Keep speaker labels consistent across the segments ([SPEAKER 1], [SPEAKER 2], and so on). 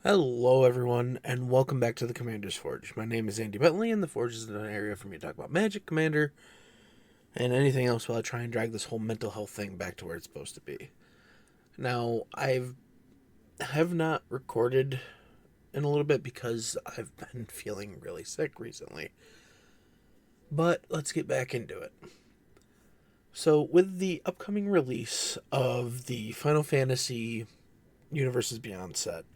[SPEAKER 1] Hello, everyone, and welcome back to the Commander's Forge. My name is Andy Bentley, and the Forge is an area for me to talk about Magic, Commander, and anything else while I try and drag this whole mental health thing back to where it's supposed to be. Now, have not recorded in a little bit because I've been feeling really sick recently. But let's get back into it. So, with the upcoming release of the Final Fantasy Universes Beyond set,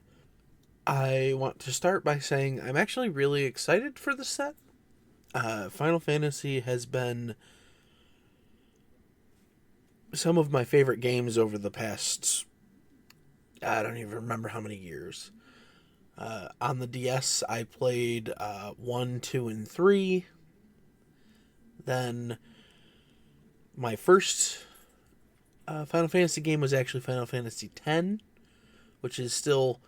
[SPEAKER 1] I want to start by saying I'm actually really excited for the set. Final Fantasy has been some of my favorite games over the past, I don't even remember how many years. On the DS, I played 1, 2, and 3. Then my first Final Fantasy game was actually Final Fantasy X, which is still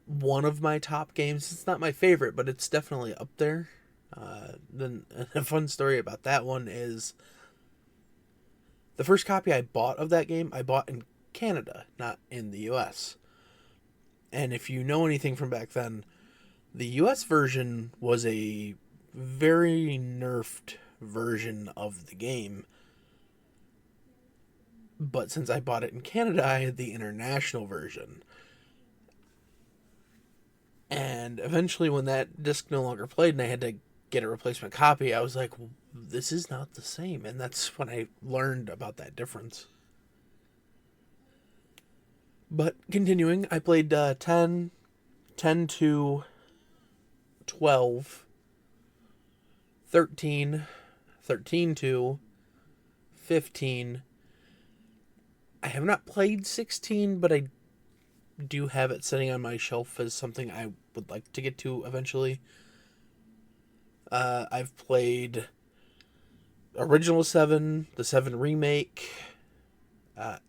[SPEAKER 1] one of my top games. It's not my favorite, but it's definitely up there. Then a fun story about that one is the first copy I bought of that game, I bought in Canada, not in the US. And if you know anything from back then, the US version was a very nerfed version of the game. But since I bought it in Canada, I had the international version. And eventually, when that disc no longer played and I had to get a replacement copy, I was like, this is not the same. And that's when I learned about that difference. But continuing, I played 10, 10 to 12, 13, 13 to 15. I have not played 16, but I do have it sitting on my shelf as something I would like to get to eventually. I've played original 7, the 7 remake,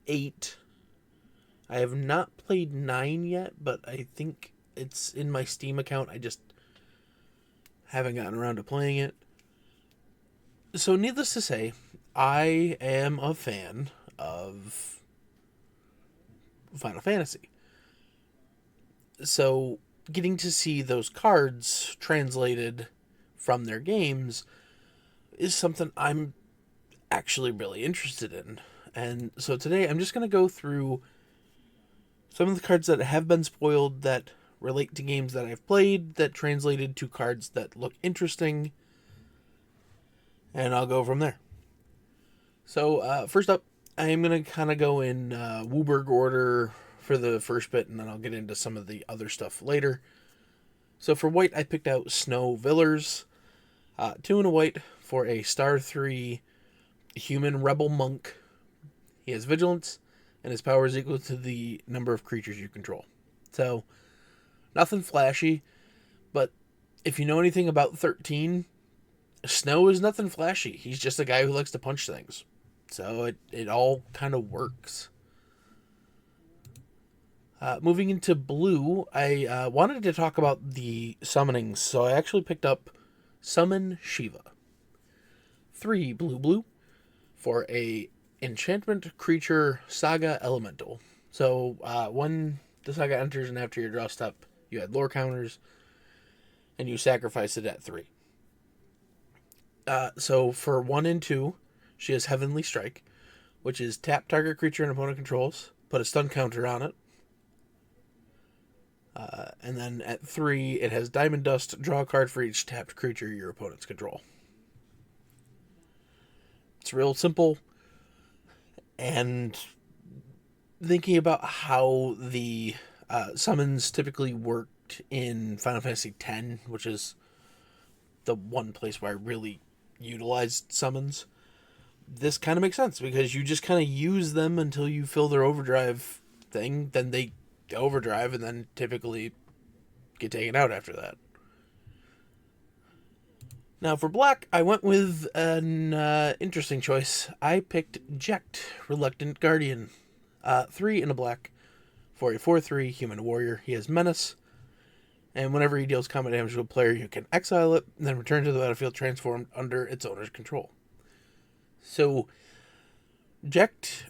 [SPEAKER 1] 8. I have not played 9 yet, but I think it's in my Steam account. I just haven't gotten around to playing it. So, needless to say, I am a fan of Final Fantasy. So, getting to see those cards translated from their games is something I'm actually really interested in. And so today I'm just going to go through some of the cards that have been spoiled that relate to games that I've played that translated to cards that look interesting, and I'll go from there. So, first up, I'm going to kind of go in WUBRG order for the first bit, and then I'll get into some of the other stuff later. So, for white, I picked out Snow Villers. 2 and a white for a star 3 human rebel monk. He has vigilance, and his power is equal to the number of creatures you control. So, nothing flashy, but if you know anything about 13, Snow is nothing flashy. He's just a guy who likes to punch things. So it all kind of works. Moving into blue, I wanted to talk about the summonings, so I actually picked up Summon Shiva. 3 blue for a enchantment creature saga elemental. So when the saga enters and after your draw step, you add lore counters, and you sacrifice it at 3. So for 1 and 2, she has Heavenly Strike, which is tap target creature an opponent controls, put a stun counter on it. And then at 3, it has Diamond Dust, draw a card for each tapped creature your opponents control. It's real simple. And thinking about how the summons typically worked in Final Fantasy X, which is the one place where I really utilized summons, this kind of makes sense because you just kind of use them until you fill their overdrive thing, then they overdrive and then typically get taken out after that. Now for black, I went with an interesting choice. I picked Jecht, Reluctant Guardian. 3 in a black for a 4/3 human warrior. He has menace, and whenever he deals combat damage to a player, you can exile it, and then return to the battlefield transformed under its owner's control. So, Jecht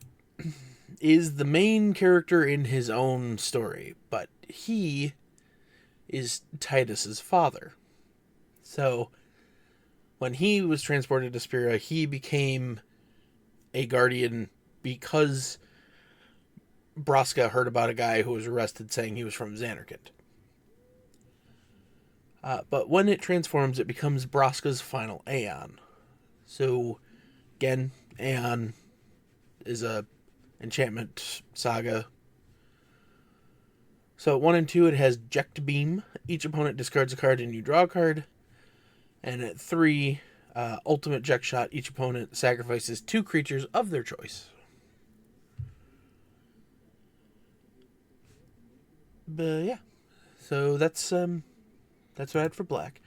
[SPEAKER 1] is the main character in his own story, but he is Titus's father. So when he was transported to Spira, he became a guardian because Braska heard about a guy who was arrested saying he was from Zanarkand. But when it transforms, it becomes Braska's final Aeon. So, again, Aeon is a enchantment saga. So, at 1 and 2, it has Ject Beam. Each opponent discards a card and you draw a card. And at 3, Ultimate Ject Shot. Each opponent sacrifices 2 creatures of their choice. But yeah, so that's what I had for black.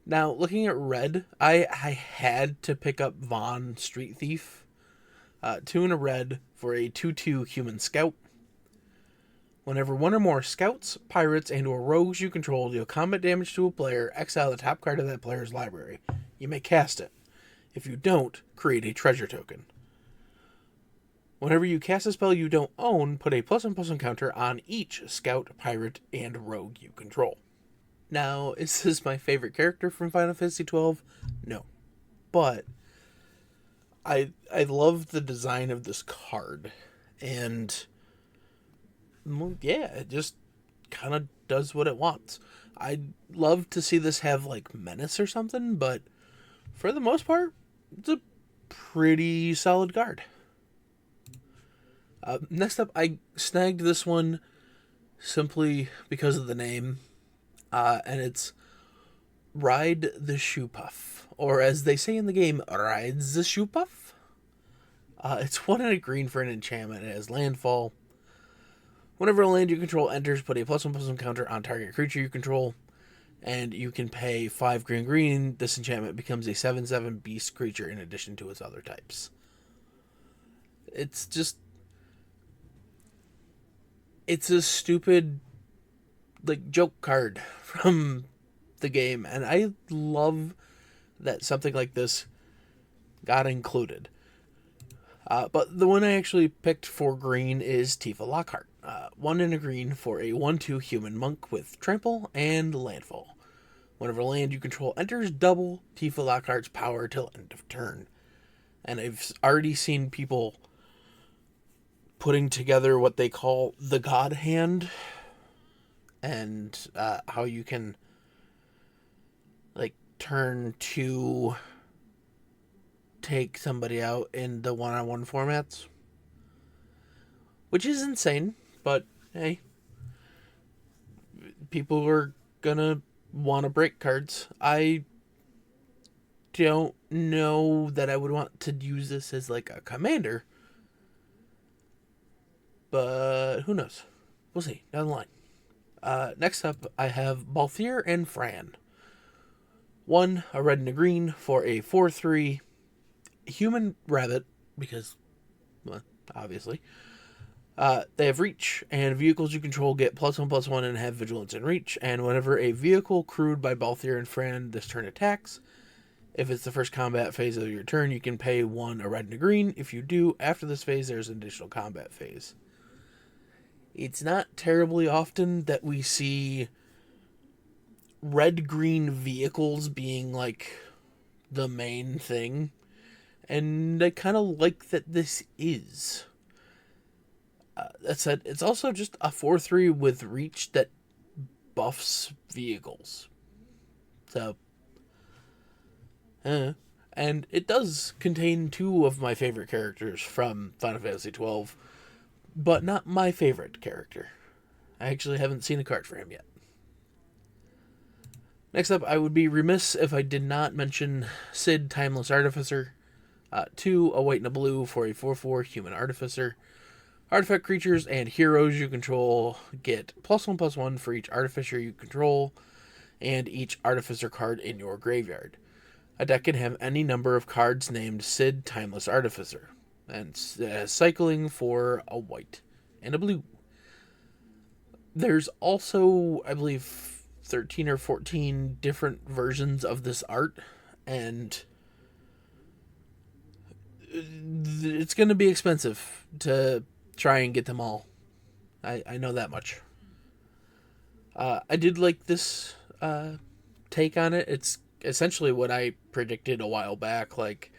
[SPEAKER 1] Now, looking at red, I had to pick up Vaughn Street Thief. 2 in a red for a 2/2 human scout. Whenever one or more scouts, pirates, and or rogues you control deal combat damage to a player, exile the top card of that player's library. You may cast it. If you don't, create a treasure token. Whenever you cast a spell you don't own, put a +1/+1 counter on each scout, pirate, and rogue you control. Now, is this my favorite character from Final Fantasy XII? No. But I love the design of this card. And yeah, it just kind of does what it wants. I'd love to see this have like Menace or something, but for the most part, it's a pretty solid card. Next up, I snagged this one simply because of the name, and it's Ride the Shoepuff, or as they say in the game, Rides the Shoepuff. It's 1 and a green for an enchantment. It has landfall. Whenever a land you control enters, put a +1/+1 counter on target creature you control, and you can pay 5 green. This enchantment becomes a 7/7 beast creature in addition to its other types. It's just... it's a stupid, like, joke card from the game, and I love that something like this got included. But the one I actually picked for green is Tifa Lockhart. 1 and a green for a 1/2 human monk with trample and landfall. Whenever land you control enters, double Tifa Lockhart's power till end of turn. And I've already seen people putting together what they call the God Hand, and how you can like turn to take somebody out in the one-on-one formats, which is insane, but hey, people are gonna want to break cards. I don't know that I would want to use this as like a commander, but who knows? We'll see down the line. Next up, I have Balthier and Fran. 1, a red and a green for a 4/3 human rabbit, because, well, obviously. They have reach, and vehicles you control get +1/+1 and have vigilance and reach, and whenever a vehicle crewed by Balthier and Fran this turn attacks, if it's the first combat phase of your turn, you can pay 1, a red and a green. If you do, after this phase, there's an additional combat phase. It's not terribly often that we see red-green vehicles being, like, the main thing, and I kind of like that this is. That said, it's also just a 4/3 with reach that buffs vehicles. So, and it does contain 2 of my favorite characters from Final Fantasy XII, but not my favorite character. I actually haven't seen a card for him yet. Next up, I would be remiss if I did not mention Cid, Timeless Artificer. 2, a white and a blue for a 4/4 human artificer. Artifact creatures and heroes you control get +1/+1 for each artificer you control and each artificer card in your graveyard. A deck can have any number of cards named Cid, Timeless Artificer, and cycling for a white and a blue. There's also, I believe, 13 or 14 different versions of this art, and it's going to be expensive to try and get them all. I know that much. I did like this take on it. It's essentially what I predicted a while back. Like,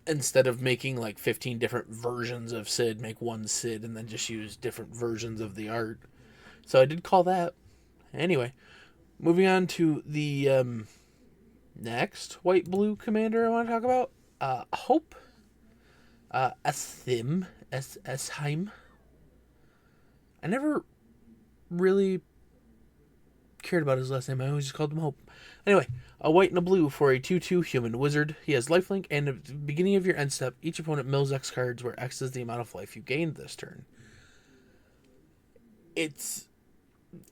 [SPEAKER 1] instead of making like 15 different versions of Sid, make one Sid and then just use different versions of the art. So I did call that. Anyway, moving on to the next white blue commander I want to talk about. Hope. Estheim. I never really cared about his last name. I always just called him Hope. Anyway, a white and a blue for a 2/2 human wizard. He has lifelink, and at the beginning of your end step, each opponent mills X cards, where X is the amount of life you gained this turn. It's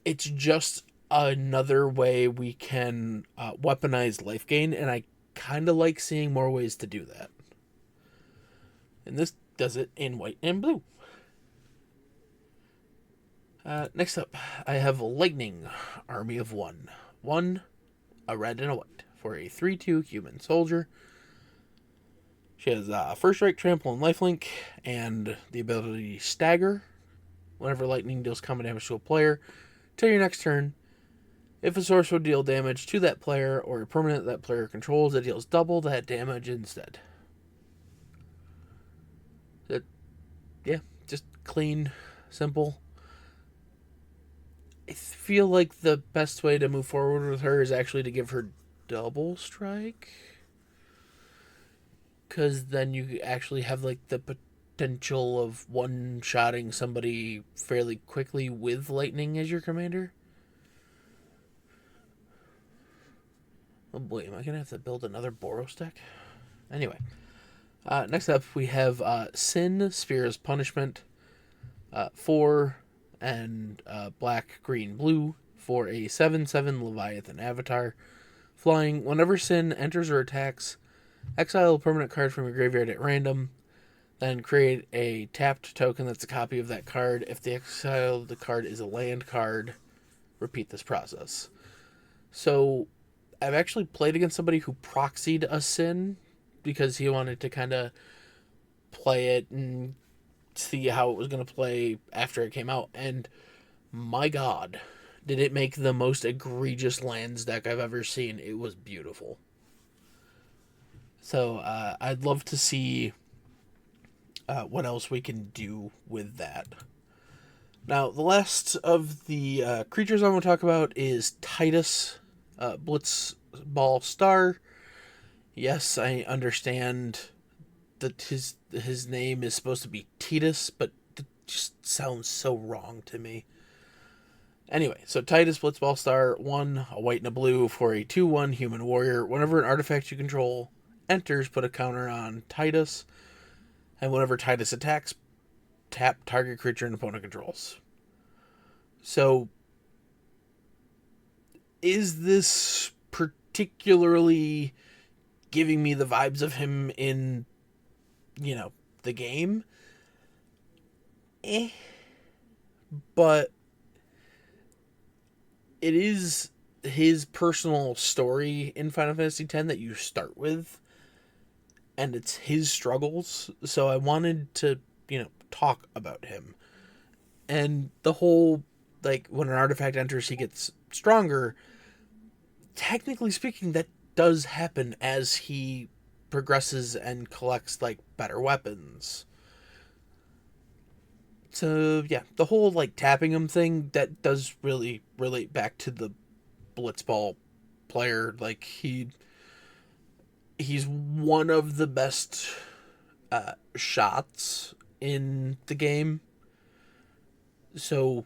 [SPEAKER 1] just another way we can weaponize life gain, and I kind of like seeing more ways to do that. And this does it in white and blue. Next up, I have Lightning, Army of One. One, a red and a white, for a 3/2 human soldier. She has first strike, trample, and lifelink, and the ability Stagger. Whenever lightning deals combat damage to a player, till your next turn, if a source would deal damage to that player or a permanent that player controls, it deals double that damage instead. Yeah, just clean, simple. I feel like the best way to move forward with her is actually to give her double strike, because then you actually have like the potential of one-shotting somebody fairly quickly with lightning as your commander. Oh boy, am I gonna have to build another Boros deck? Anyway, next up we have Sin, Sphere's Punishment, 4 and black, green, blue for a 7/7 Leviathan Avatar. Flying, whenever Sin enters or attacks, exile a permanent card from your graveyard at random, then create a tapped token that's a copy of that card. If the exiled card is a land card, repeat this process. So I've actually played against somebody who proxied a Sin because he wanted to kind of play it and see how it was going to play after it came out. And my God, did it make the most egregious lands deck I've ever seen. It was beautiful. So I'd love to see what else we can do with that. Now, the last of the creatures I want to talk about is Titus, Blitzball Star. Yes, I understand that his name is supposed to be Titus, but it just sounds so wrong to me. Anyway, so Titus Blitzball Star, 1, a white and a blue for a 2/1 human warrior. Whenever an artifact you control enters, put a counter on Titus. And whenever Titus attacks, tap target creature and opponent controls. So, is this particularly giving me the vibes of him in, the game? But it is his personal story in Final Fantasy X that you start with, and it's his struggles, so I wanted to, talk about him. And the whole, when an artifact enters, he gets stronger. Technically speaking, that does happen as he progresses and collects, better weapons. So, yeah, the whole, tapping him thing, that does really relate back to the Blitzball player. He's one of the best shots in the game. So,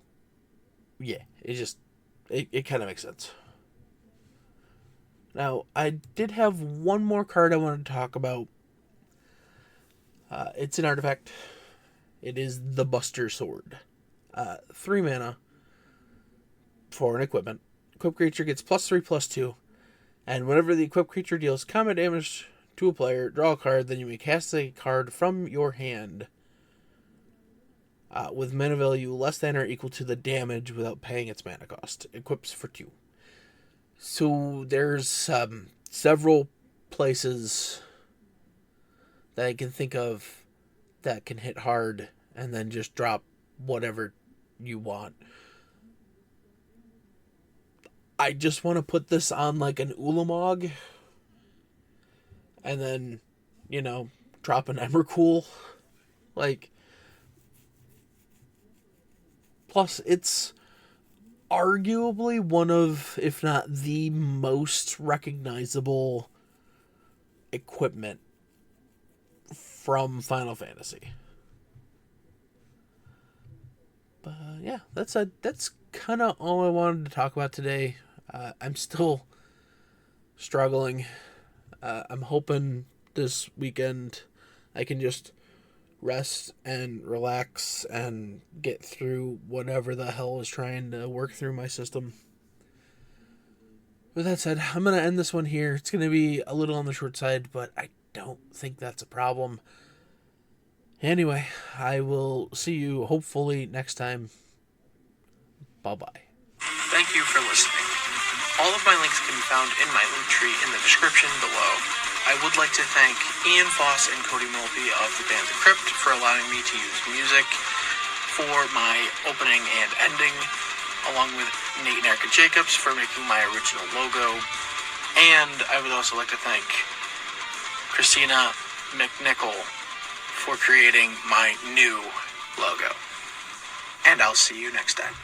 [SPEAKER 1] yeah, it kind of makes sense. Now, I did have one more card I wanted to talk about. It's an artifact. It is the Buster Sword. 3 mana for an equipment. Equipped creature gets +3/+2. And whenever the equipped creature deals combat damage to a player, draw a card, then you may cast a card from your hand with mana value less than or equal to the damage without paying its mana cost. Equips for 2. So there's several places that I can think of that can hit hard and then just drop whatever you want. I just want to put this on like an Ulamog and then, drop an Emrakul. Like, plus it's arguably one of, if not the most recognizable equipment from Final Fantasy. But yeah, that's kind of all I wanted to talk about today. I'm still struggling. I'm hoping this weekend I can just rest and relax and get through whatever the hell is trying to work through my system. With that said, I'm going to end this one here. It's going to be a little on the short side, but I don't think that's a problem. Anyway, I will see you hopefully next time. Bye-bye.
[SPEAKER 2] Thank you for listening. All of my links can be found in my link tree in the description below. I would like to thank Ian Foss and Cody Mulvey of the band The Crypt for allowing me to use music for my opening and ending, along with Nate and Erica Jacobs for making my original logo. And I would also like to thank Christina McNichol for creating my new logo. And I'll see you next time.